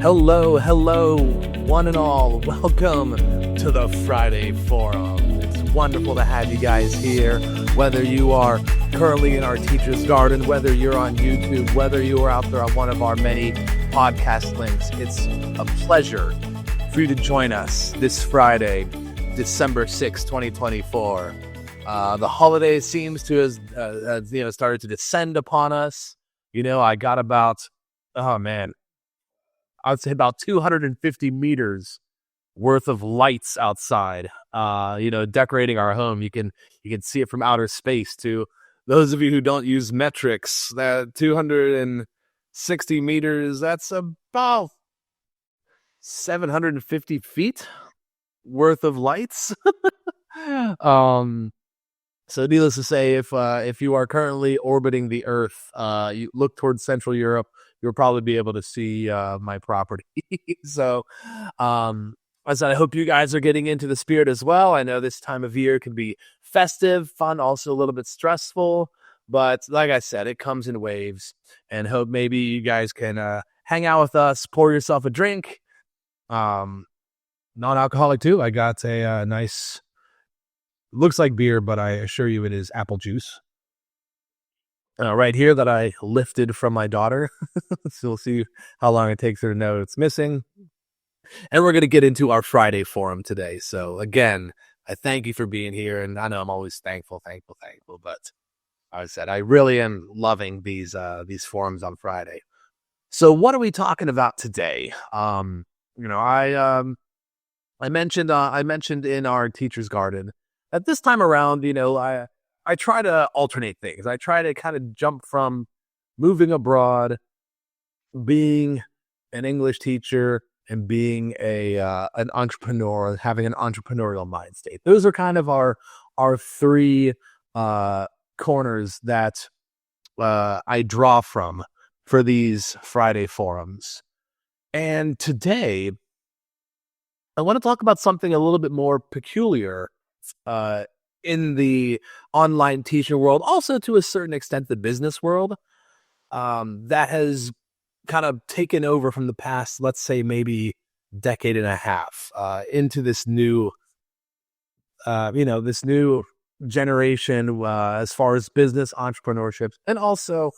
Hello, one and all. Welcome to the Friday Forum. It's wonderful to have you guys here, whether you are currently in our teacher's garden, whether you're on YouTube, whether you are out there on one of our many podcast links. It's a pleasure for you to join us this Friday, December 6th, 2024. The holiday seems to have started to descend upon us. I got I'd say about 250 meters worth of lights outside, decorating our home. You can see it from outer space. To those of you who don't use metrics, that 260 meters, that's about 750 feet worth of lights. So needless to say, if you are currently orbiting the Earth, you look towards Central Europe, you'll probably be able to see my property. So, I said, I hope you guys are getting into the spirit as well. I know this time of year can be festive, fun, also a little bit stressful. But like I said, it comes in waves. And hope maybe you guys can hang out with us, pour yourself a drink. Non-alcoholic too. I got a nice... looks like beer, but I assure you it is apple juice. Right here that I lifted from my daughter. So we'll see how long it takes her to know it's missing. And we're going to get into our Friday forum today. So again, I thank you for being here. And I know I'm always thankful. But I said, I really am loving these forums on Friday. So what are we talking about today? I mentioned in our teacher's garden, at this time around, I try to alternate things. I try to kind of jump from moving abroad, being an English teacher, and being an entrepreneur, having an entrepreneurial mind state. Those are kind of our three corners that I draw from for these Friday forums. And today, I want to talk about something a little bit more peculiar in the online teaching world, also to a certain extent the business world, that has kind of taken over from the past, let's say maybe decade and a half, into this new generation as far as business entrepreneurship, and also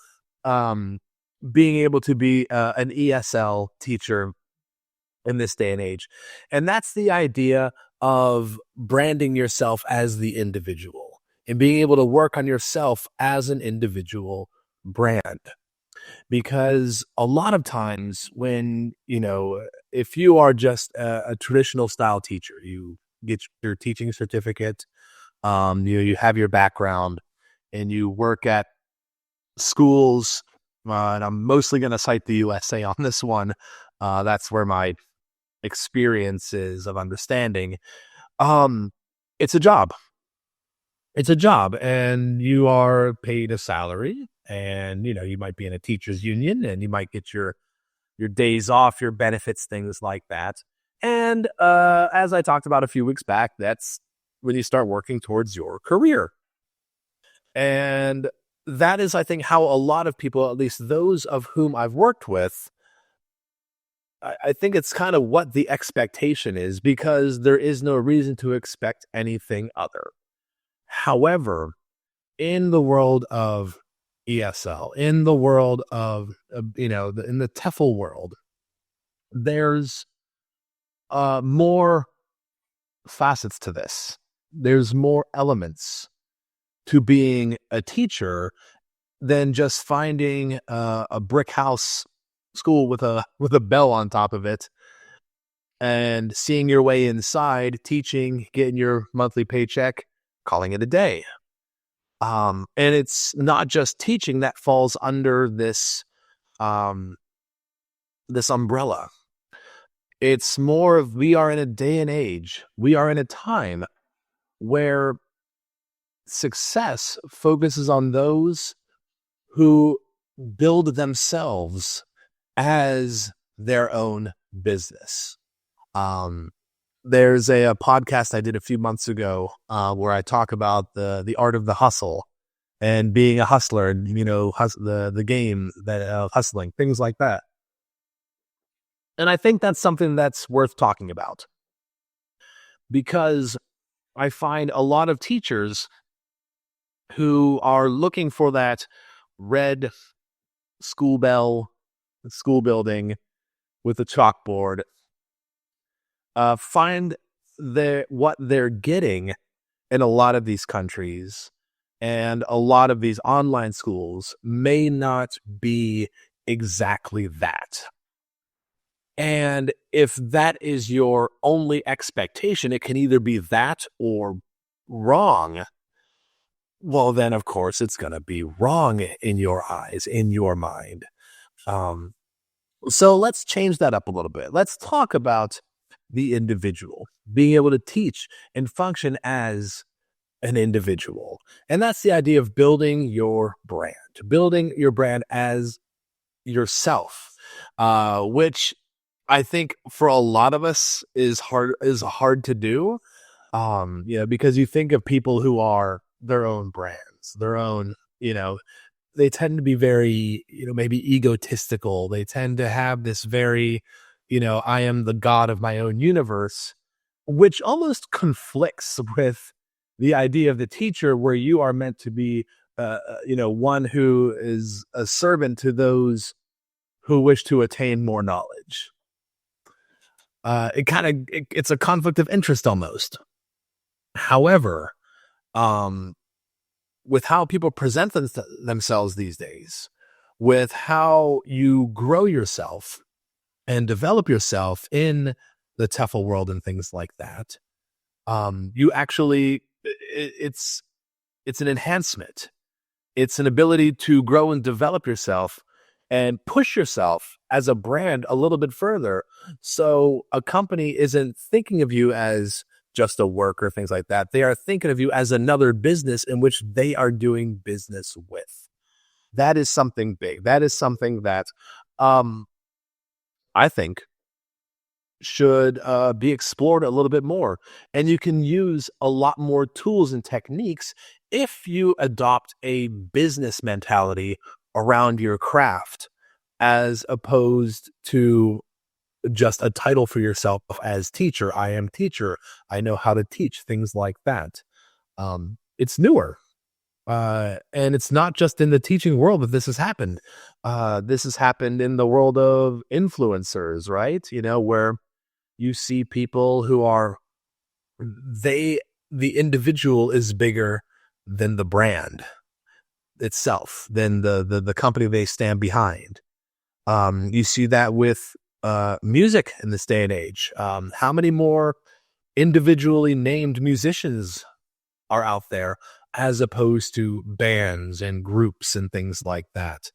being able to be an ESL teacher in this day and age. And that's the idea of branding yourself as the individual and being able to work on yourself as an individual brand. Because a lot of times when, if you are just a traditional style teacher, you get your teaching certificate, you have your background, and you work at schools, and I'm mostly going to cite the USA on this one. That's where my experiences of understanding. It's a job, and you are paid a salary, and you might be in a teachers union, and you might get your days off, your benefits, things like that. And as I talked about a few weeks back, that's when you start working towards your career. And that is, I think, how a lot of people, at least those of whom I've worked with, I think it's kind of what the expectation is, because there is no reason to expect anything other. However, in the world of ESL, in the world of, in the TEFL world, there's more facets to this. There's more elements to being a teacher than just finding a brick house school with a bell on top of it and seeing your way inside, teaching, getting your monthly paycheck, calling it a day. And it's not just teaching that falls under this this umbrella. It's more of, we are in a day and age, we are in a time where success focuses on those who build themselves as their own business. There's a podcast I did a few months ago where I talk about the art of the hustle and being a hustler, and the game that hustling, things like that. And I think that's something that's worth talking about because I find a lot of teachers who are looking for that red school bell, school building with a chalkboard, find what they're getting in a lot of these countries and a lot of these online schools may not be exactly that. And if that is your only expectation, it can either be that or wrong. Well, then, of course, it's going to be wrong in your eyes, in your mind. Um, so let's change that up a little bit. Let's talk about the individual being able to teach and function as an individual. And that's the idea of building your brand as yourself, which I think for a lot of us is hard to do. Because you think of people who are their own brands, their own, they tend to be very, maybe egotistical. They tend to have this very, I am the god of my own universe, which almost conflicts with the idea of the teacher, where you are meant to be, one who is a servant to those who wish to attain more knowledge. It's a conflict of interest almost. However, um, with how people present themselves these days, with how you grow yourself and develop yourself in the TEFL world and things like that, you actually, it's an enhancement. It's an ability to grow and develop yourself and push yourself as a brand a little bit further. So a company isn't thinking of you as just a worker, things like that. They are thinking of you as another business in which they are doing business with. That is something big. That is something that I think should be explored a little bit more. And you can use a lot more tools and techniques if you adopt a business mentality around your craft, as opposed to just a title for yourself as teacher. I am teacher. I know how to teach, things like that. It's newer. And it's not just in the teaching world that this has happened. This has happened in the world of influencers, right? Where you see people who are, the individual is bigger than the brand itself, than the company they stand behind. You see that with music in this day and age. How many more individually named musicians are out there as opposed to bands and groups and things like that?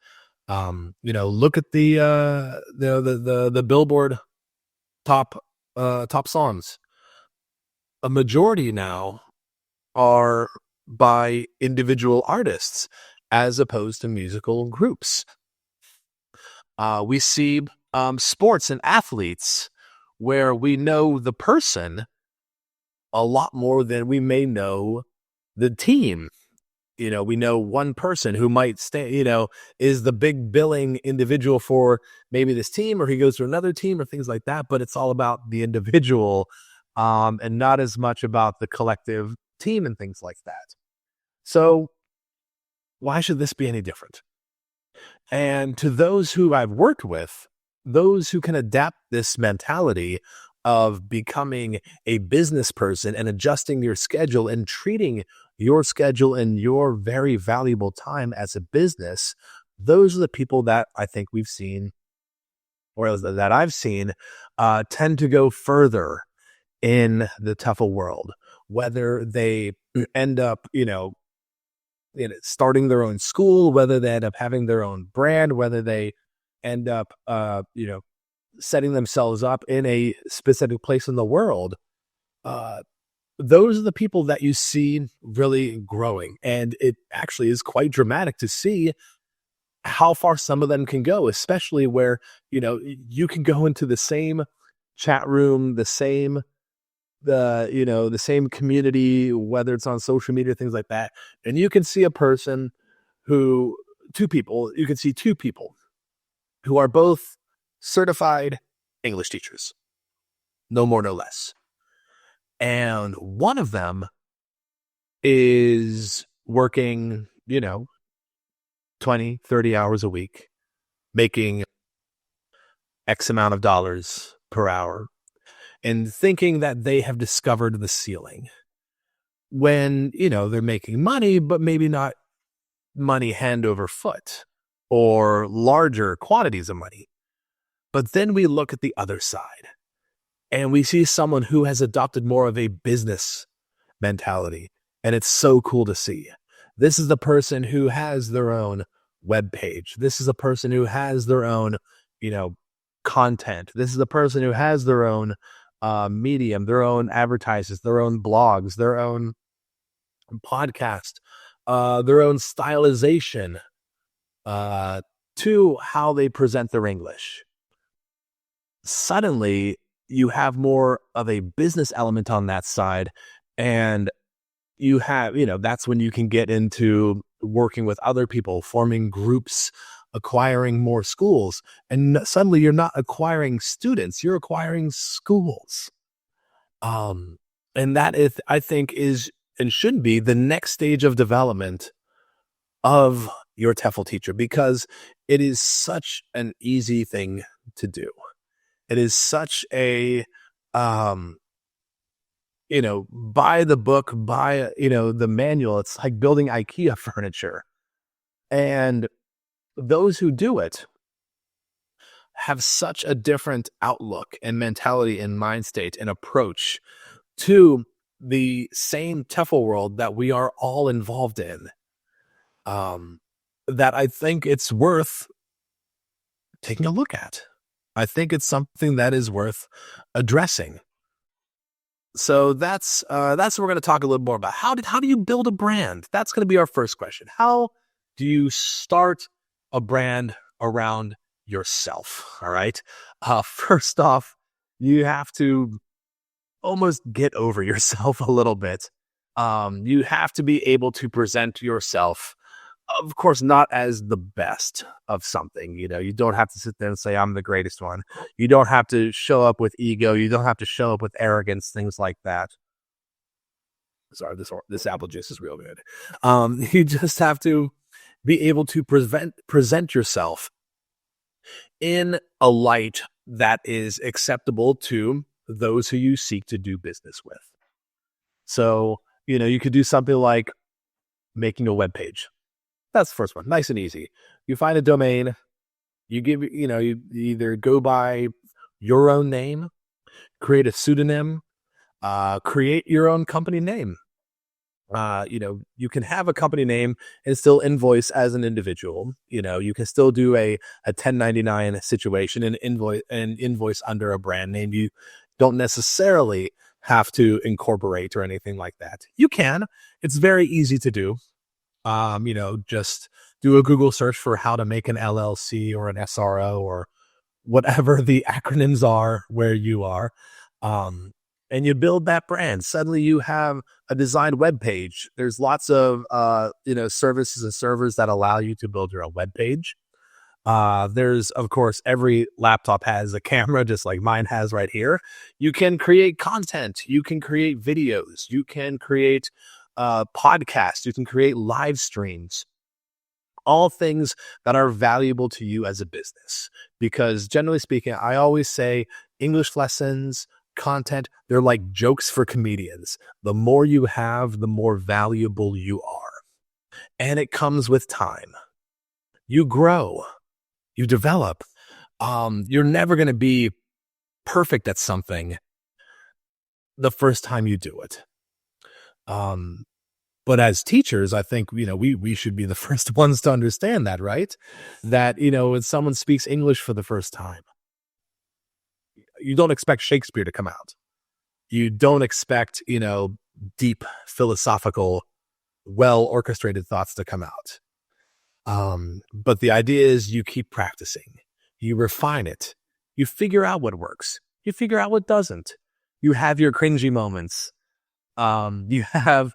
Look at the Billboard top songs. A majority now are by individual artists as opposed to musical groups. We see sports and athletes where we know the person a lot more than we may know the team. We know one person who might is the big billing individual for maybe this team, or he goes to another team or things like that, but it's all about the individual, and not as much about the collective team and things like that. So why should this be any different? And to those who I've worked with, those who can adapt this mentality of becoming a business person and adjusting your schedule and treating your schedule and your very valuable time as a business, those are the people that I think we've seen, or that I've seen, tend to go further in the TEFL world, whether they end up, starting their own school, whether they end up having their own brand, whether they end up, setting themselves up in a specific place in the world. Those are the people that you see really growing. And it actually is quite dramatic to see how far some of them can go, especially where, you can go into the same chat room, the same community, whether it's on social media, things like that. And you can see you can see two people who are both certified English teachers, no more, no less. And one of them is working, 20, 30 hours a week, making X amount of dollars per hour, and thinking that they have discovered the ceiling when, they're making money, but maybe not money hand over foot or larger quantities of money. But then we look at the other side and we see someone who has adopted more of a business mentality. And it's so cool to see. This is the person who has their own web page. This is a person who has their own, content. This is the person who has their own medium, their own advertisements, their own blogs, their own podcast, their own stylization to how they present their English. Suddenly, you have more of a business element on that side, and you have, that's when you can get into working with other people, forming groups, acquiring more schools. And suddenly you're not acquiring students, you're acquiring schools. And that is, I think, is and should be the next stage of development of your TEFL teacher, because it is such an easy thing to do. It is such a, buy the book, buy, the manual. It's like building IKEA furniture. And those who do it have such a different outlook and mentality and mind state and approach to the same TEFL world that we are all involved in, that I think it's worth taking a look at. I think it's something that is worth addressing. So that's what we're going to talk a little more about. How do you build a brand? That's going to be our first question. How do you start a brand around yourself? All right. First off, you have to almost get over yourself a little bit. You have to be able to present yourself, of course, not as the best of something. You don't have to sit there and say, I'm the greatest one. You don't have to show up with ego. You don't have to show up with arrogance, things like that. Sorry, this apple juice is real good. You just have to be able to present yourself in a light that is acceptable to those who you seek to do business with. So, you could do something like making a web page. That's the first one. Nice and easy. You find a domain, you either go by your own name, create a pseudonym, create your own company name. You can have a company name and still invoice as an individual. You can still do a 1099 situation and invoice under a brand name. You don't necessarily have to incorporate or anything like that. You can. It's very easy to do. Just do a Google search for how to make an LLC or an SRO or whatever the acronyms are where you are. And you build that brand. Suddenly you have a designed web page. There's lots of, services and servers that allow you to build your own web page. There's, of course, every laptop has a camera, just like mine has right here. You can create content. You can create videos. You can create podcasts. You can create live streams. All things that are valuable to you as a business. Because generally speaking, I always say English lessons, content, they're like jokes for comedians. The more you have, the more valuable you are. And it comes with time. You grow. You develop. You're never going to be perfect at something the first time you do it. But as teachers, I think, we should be the first ones to understand that, right? That, when someone speaks English for the first time, you don't expect Shakespeare to come out. You don't expect, deep philosophical, well-orchestrated thoughts to come out. But the idea is you keep practicing, you refine it, you figure out what works, you figure out what doesn't. You have your cringy moments. You have,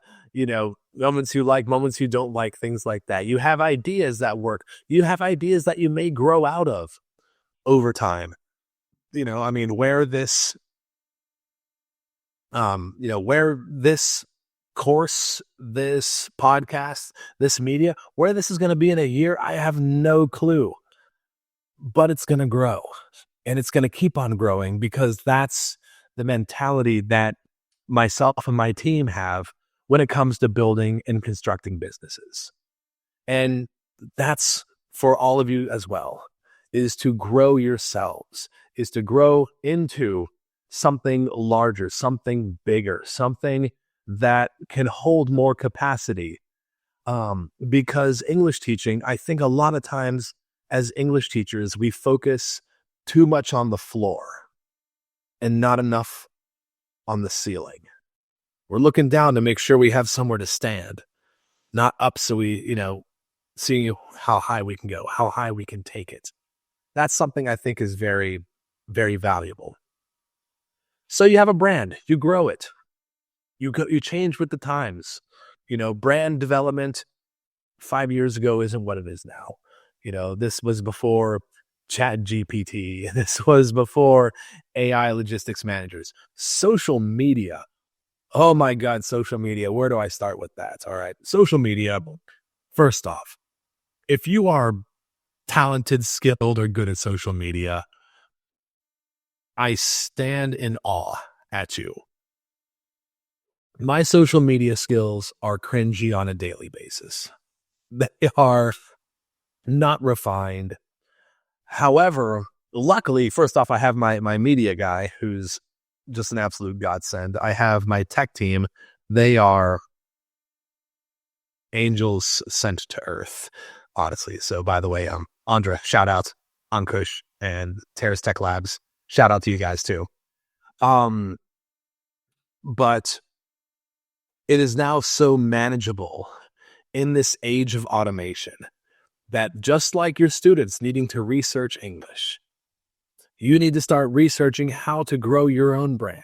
moments you like, moments you don't like, things like that. You have ideas that work. You have ideas that you may grow out of over time. I mean, where this course, this podcast, this media, where this is going to be in a year, I have no clue, but it's going to grow and it's going to keep on growing because that's the mentality that myself and my team have when it comes to building and constructing businesses. And that's for all of you as well, is to grow yourselves, is to grow into something larger, something bigger, something that can hold more capacity. Because English teaching, I think a lot of times as English teachers, we focus too much on the floor and not enough on the ceiling. We're looking down to make sure we have somewhere to stand, not up so we, seeing how high we can go, how high we can take it. That's something I think is very, very valuable. So you have a brand, you grow it, you change with the times. Brand development 5 years ago isn't what it is now. This was before Chat GPT. This was before AI logistics managers. Social media. Oh my God, social media. Where do I start with that? All right. Social media. First off, if you are talented, skilled, or good at social media, I stand in awe at you. My social media skills are cringy on a daily basis. They are not refined. However, luckily, first off, I have my media guy who's just an absolute godsend. I have my tech team. They are angels sent to earth, honestly. So by the way, Andra, shout out, Ankush and Terrace Tech Labs. Shout out to you guys too. But it is now so manageable in this age of automation that just like your students needing to research English, you need to start researching how to grow your own brand,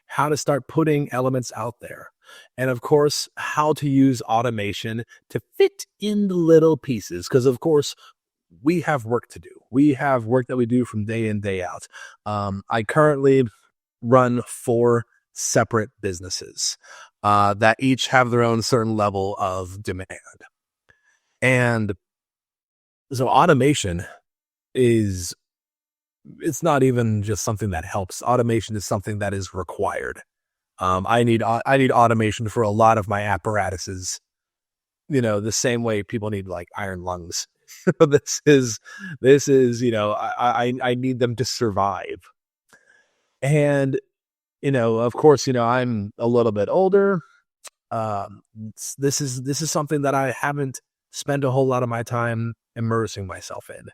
how to start putting elements out there, and of course, how to use automation to fit in the little pieces. Because of course, we have work to do. We have work that we do from day in, day out. I currently run 4 separate businesses that each have their own certain level of demand. And so automation it's not even just something that helps. Automation is something that is required. I need automation for a lot of my apparatuses, the same way people need like iron lungs. this is, I need them to survive. And, of course, I'm a little bit older. This is something that I haven't spent a whole lot of my time immersing myself in.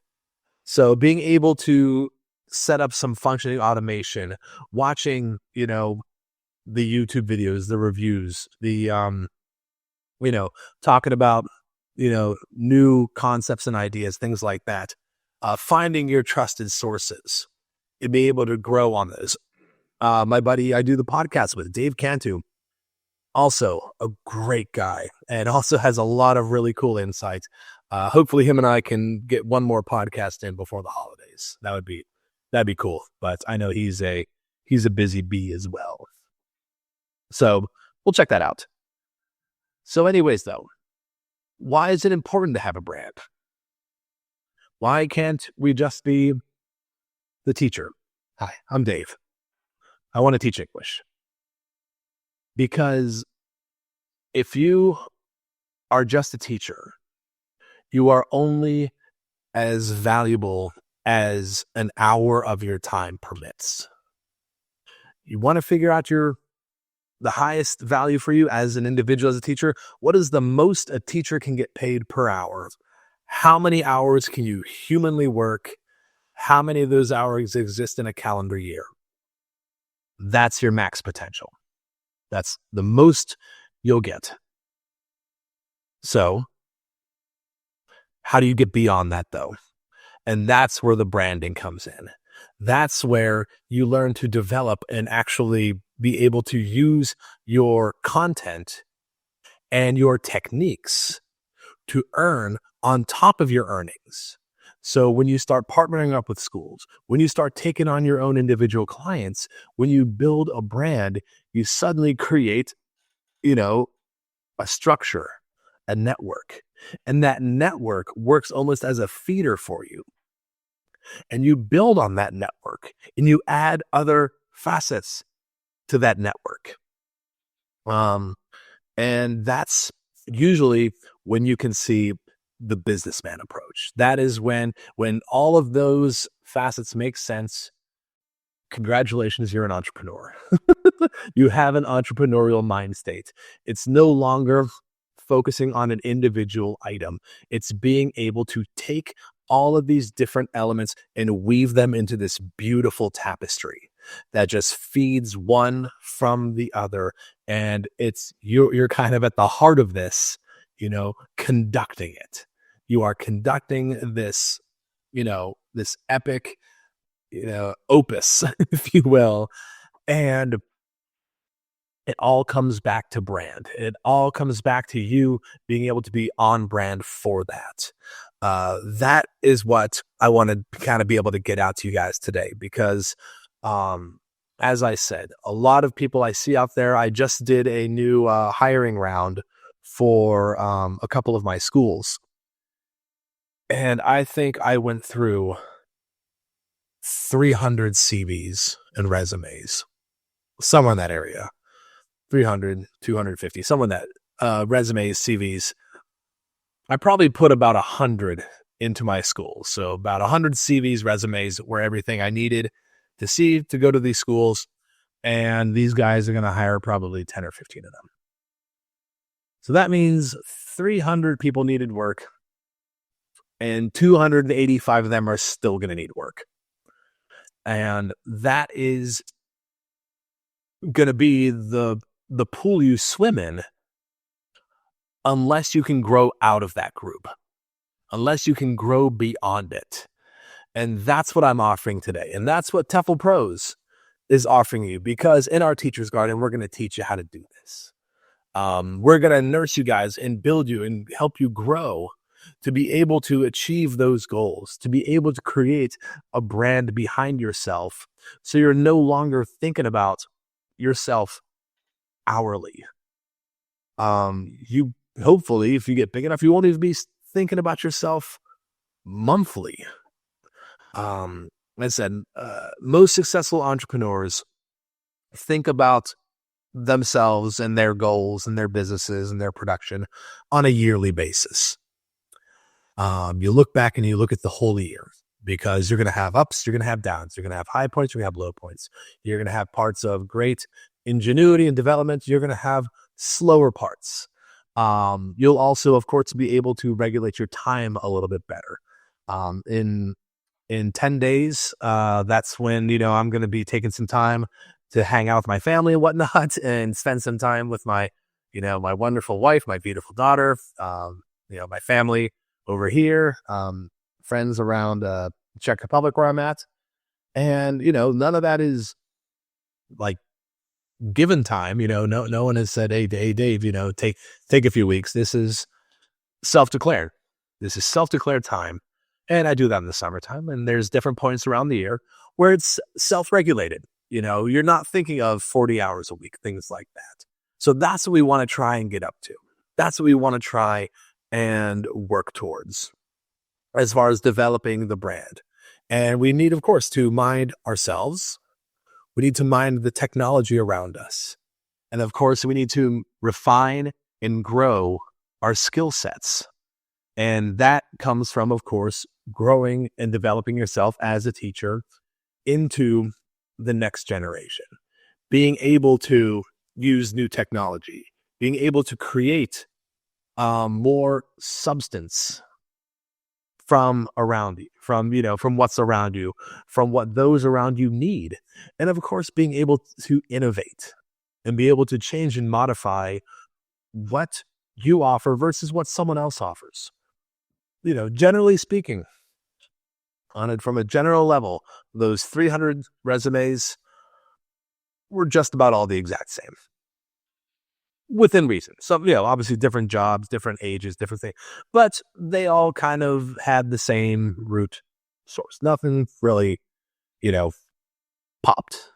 So being able to set up some functioning automation, watching, the YouTube videos, the reviews, the, talking about, new concepts and ideas, things like that, finding your trusted sources and be able to grow on those. My buddy I do the podcast with, Dave Cantu, also a great guy and also has a lot of really cool insight. Hopefully him and I can get one more podcast in before the holidays. That'd be cool. But I know he's a busy bee as well. So we'll check that out. So anyways, though, why is it important to have a brand? Why can't we just be the teacher? Hi, I'm Dave. I want to teach English. Because if you are just a teacher, you are only as valuable as an hour of your time permits. You want to figure out the highest value for you as an individual, as a teacher. What is the most a teacher can get paid per hour? How many hours can you humanly work? How many of those hours exist in a calendar year? That's your max potential. That's the most you'll get. So how do you get beyond that, though? And that's where the branding comes in. That's where you learn to develop and actually be able to use your content and your techniques to earn on top of your earnings. So when you start partnering up with schools, when you start taking on your own individual clients, when you build a brand, you suddenly create, you know, a structure, a network. And that network works almost as a feeder for you. And you build on that network and you add other facets to that network. Um, and that's usually when you can see the businessman approach. That is when all of those facets make sense. Congratulations, you're an entrepreneur. You have an entrepreneurial mind state. It's no longer focusing on an individual item. It's being able to take all of these different elements and weave them into this beautiful tapestry that just feeds one from the other. And it's you're kind of at the heart of this, conducting it. You are conducting this, this epic, opus, if you will. And it all comes back to brand. It all comes back to you being able to be on brand for that. That is what I want to kind of be able to get out to you guys today because, as I said, a lot of people I see out there, I just did a new hiring round for a couple of my schools. And I think I went through 300 CVs and resumes, somewhere in that area. 300, 250, someone that resumes, CVs. I probably put about 100 into my school. So about 100 CVs, resumes were everything I needed to see to go to these schools. And these guys are going to hire probably 10 or 15 of them. So that means 300 people needed work and 285 of them are still going to need work. And that is going to be the pool you swim in unless you can grow out of that group, unless you can grow beyond it. And that's what I'm offering today. And that's what TEFLPros is offering you because in our Teacher's Garden, we're going to teach you how to do this. We're going to nurse you guys and build you and help you grow to be able to achieve those goals, to be able to create a brand behind yourself so you're no longer thinking about yourself hourly. You hopefully, if you get big enough, you won't even be thinking about yourself monthly. Like I said, most successful entrepreneurs think about themselves and their goals and their businesses and their production on a yearly basis. You look back and you look at the whole year because you're going to have ups, you're going to have downs, you're going to have high points, you're going to have low points. You're going to have parts of great ingenuity and development. You're going to have slower parts. You'll also, of course, be able to regulate your time a little bit better. In 10 days, that's when, I'm going to be taking some time to hang out with my family and whatnot and spend some time with my wonderful wife, my beautiful daughter, my family over here, friends around Czech Republic where I'm at. And, none of that is like given time. No one has said, hey, Dave, take a few weeks. This is self-declared. This is self-declared time. And I do that in the summertime. And there's different points around the year where it's self-regulated. You're not thinking of 40 hours a week, things like that. So that's what we want to try and get up to. That's what we want to try and work towards as far as developing the brand. And we need, of course, to mind ourselves. We need to mind the technology around us. And of course, we need to refine and grow our skill sets. And that comes from, of course, growing and developing yourself as a teacher into the next generation. Being able to use new technology, being able to create more substance from around you, from what's around you, from what those around you need. And of course, being able to innovate and be able to change and modify what you offer versus what someone else offers. Generally speaking, from a general level, those 300 resumes were just about all the exact same. within reason. Some, obviously different jobs, different ages, different things, but they all kind of had the same root source. Nothing really, you know, popped,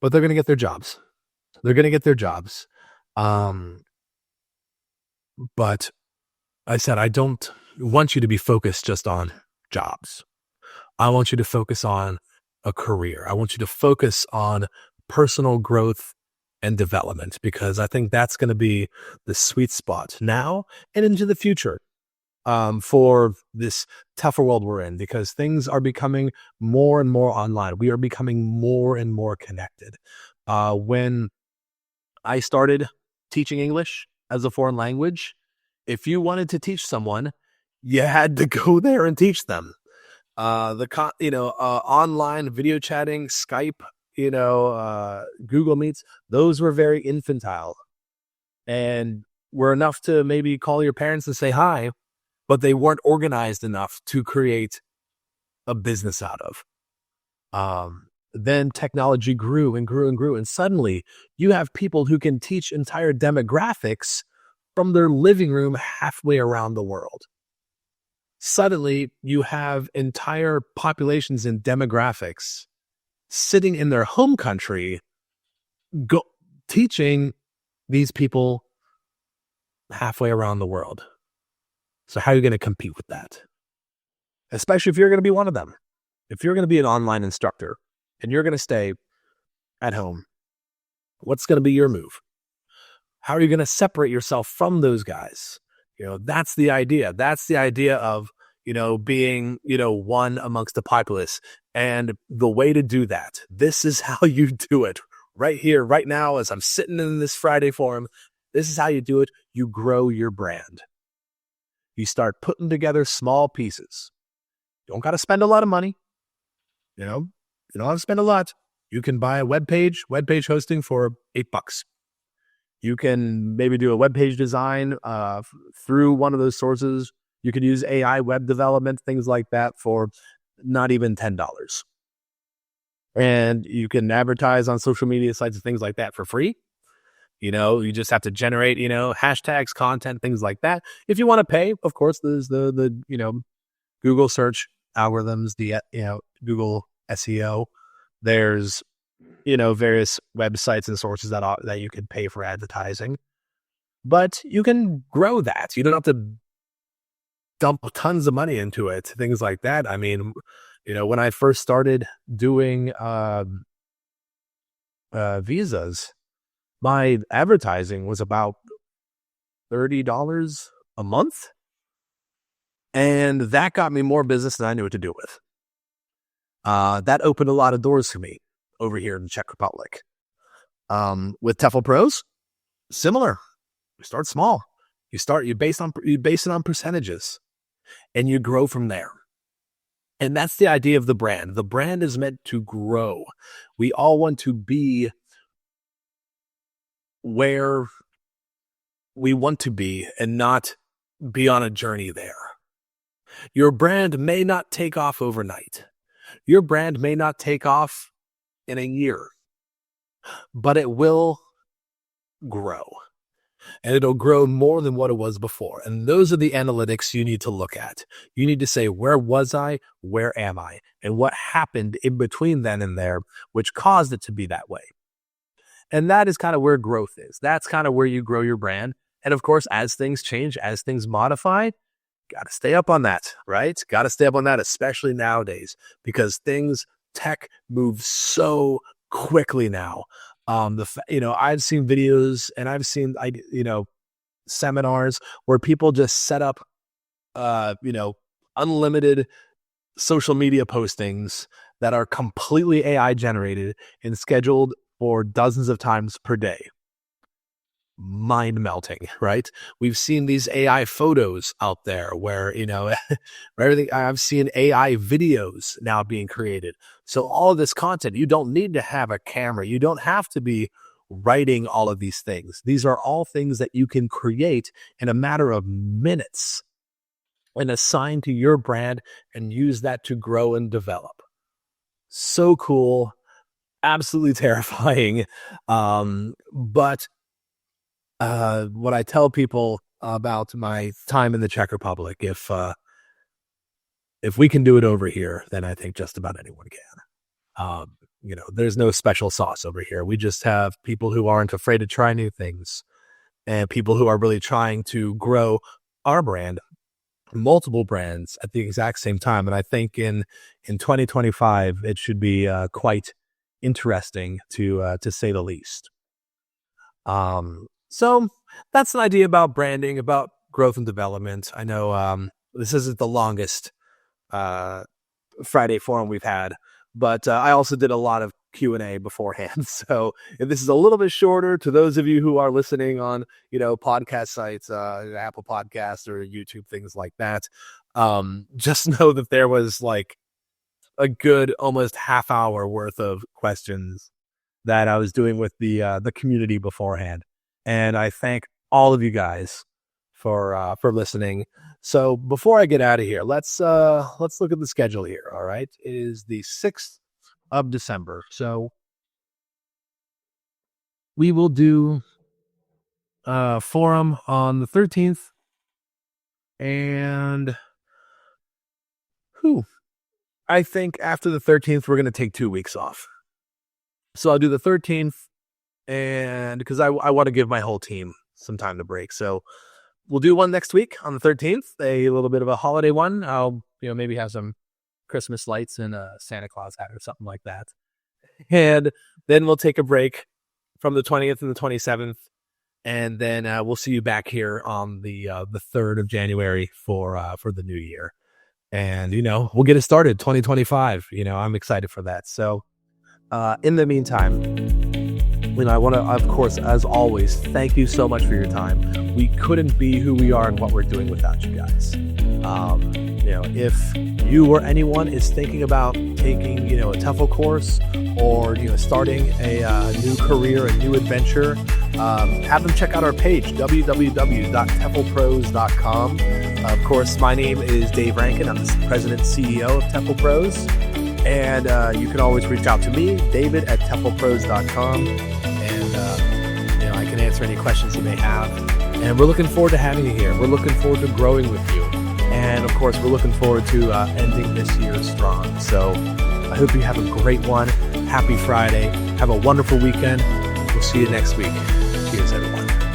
but they're going to get their jobs. They're going to get their jobs. Um, but I said, I don't want you to be focused just on jobs. I want you to focus on a career. I want you to focus on personal growth and development, because I think that's going to be the sweet spot now and into the future, for this tougher world we're in, because things are becoming more and more online. We are becoming more and more connected. When I started teaching English as a foreign language, if you wanted to teach someone, you had to go there and teach them. Online video chatting, Skype, Google Meets, those were very infantile and were enough to maybe call your parents and say hi, but they weren't organized enough to create a business out of. Then technology grew and grew and grew, and suddenly you have people who can teach entire demographics from their living room halfway around the world. Suddenly you have entire populations and demographics sitting in their home country, teaching these people halfway around the world. So how are you going to compete with that? Especially if you're going to be one of them. If you're going to be an online instructor and you're going to stay at home, what's going to be your move? How are you going to separate yourself from those guys? That's the idea. That's the idea of, being, one amongst the populace. And the way to do that, this is how you do it right here, right now, as I'm sitting in this Friday forum. This is how you do it. You grow your brand. You start putting together small pieces. You don't got to spend a lot of money. You don't have to spend a lot. You can buy a web page hosting for $8. You can maybe do a web page design through one of those sources. You could use AI web development, things like that, for not even $10. And you can advertise on social media sites and things like that for free. You just have to generate, hashtags, content, things like that. If you want to pay, of course, there's the Google search algorithms, the Google SEO. There's various websites and sources that you can pay for advertising, but you can grow that. You don't have to dump tons of money into it, things like that. I mean, when I first started doing visas, my advertising was about $30 a month. And that got me more business than I knew what to do with. That opened a lot of doors for me over here in the Czech Republic. With TEFLPros, similar. You start small. You base it on percentages, and you grow from there. And that's the idea of the brand. The brand is meant to grow. We all want to be where we want to be and not be on a journey there. Your brand may not take off overnight. Your brand may not take off in a year, but it will grow. And it'll grow more than what it was before. And those are the analytics you need to look at. You need to say, where was I? Where am I? And what happened in between then and there, which caused it to be that way. And that is kind of where growth is. That's kind of where you grow your brand. And of course, as things change, as things modify, got to stay up on that, right? Got to stay up on that, especially nowadays, because tech moves so quickly now. I've seen videos and I've seen, seminars where people just set up, unlimited social media postings that are completely AI generated and scheduled for dozens of times per day. Mind melting, right? We've seen these AI photos out there where, everything. I've seen AI videos now being created. So all of this content, you don't need to have a camera. You don't have to be writing all of these things. These are all things that you can create in a matter of minutes and assign to your brand and use that to grow and develop. So cool. absolutely terrifying. But what I tell people about my time in the Czech Republic, if we can do it over here, then I think just about anyone can. There's no special sauce over here. We just have people who aren't afraid to try new things and people who are really trying to grow our brand, multiple brands at the exact same time. And I think in 2025, it should be quite interesting to say the least. So that's an idea about branding, about growth and development. I know this isn't the longest Friday forum we've had, but I also did a lot of Q&A beforehand. So if this is a little bit shorter, to those of you who are listening on, podcast sites, Apple Podcasts or YouTube, things like that, just know that there was like a good almost half hour worth of questions that I was doing with the community beforehand. And I thank all of you guys for listening. So before I get out of here, let's look at the schedule here. All right. It is the 6th of December. So we will do forum on the 13th. And I think after the 13th, we're going to take 2 weeks off. So I'll do the 13th, and because I want to give my whole team some time to break. So we'll do one next week on the 13th, a little bit of a holiday one. I'll, maybe have some Christmas lights and a Santa Claus hat or something like that. And then we'll take a break from the 20th and the 27th. And then we'll see you back here on the 3rd of January for the new year. And, we'll get it started 2025. I'm excited for that. So in the meantime, I want to, of course, as always, thank you so much for your time. We couldn't be who we are and what we're doing without you guys. If you or anyone is thinking about taking, a TEFL course or, starting a new career, a new adventure, have them check out our page, www.TEFLPros.com. Of course, my name is Dave Rankin. I'm the president and CEO of TEFLPros. And you can always reach out to me, David at TEFLPros.com. And, I can answer any questions you may have. And we're looking forward to having you here. We're looking forward to growing with you. And, of course, we're looking forward to ending this year strong. So I hope you have a great one. Happy Friday. Have a wonderful weekend. We'll see you next week. Cheers, everyone.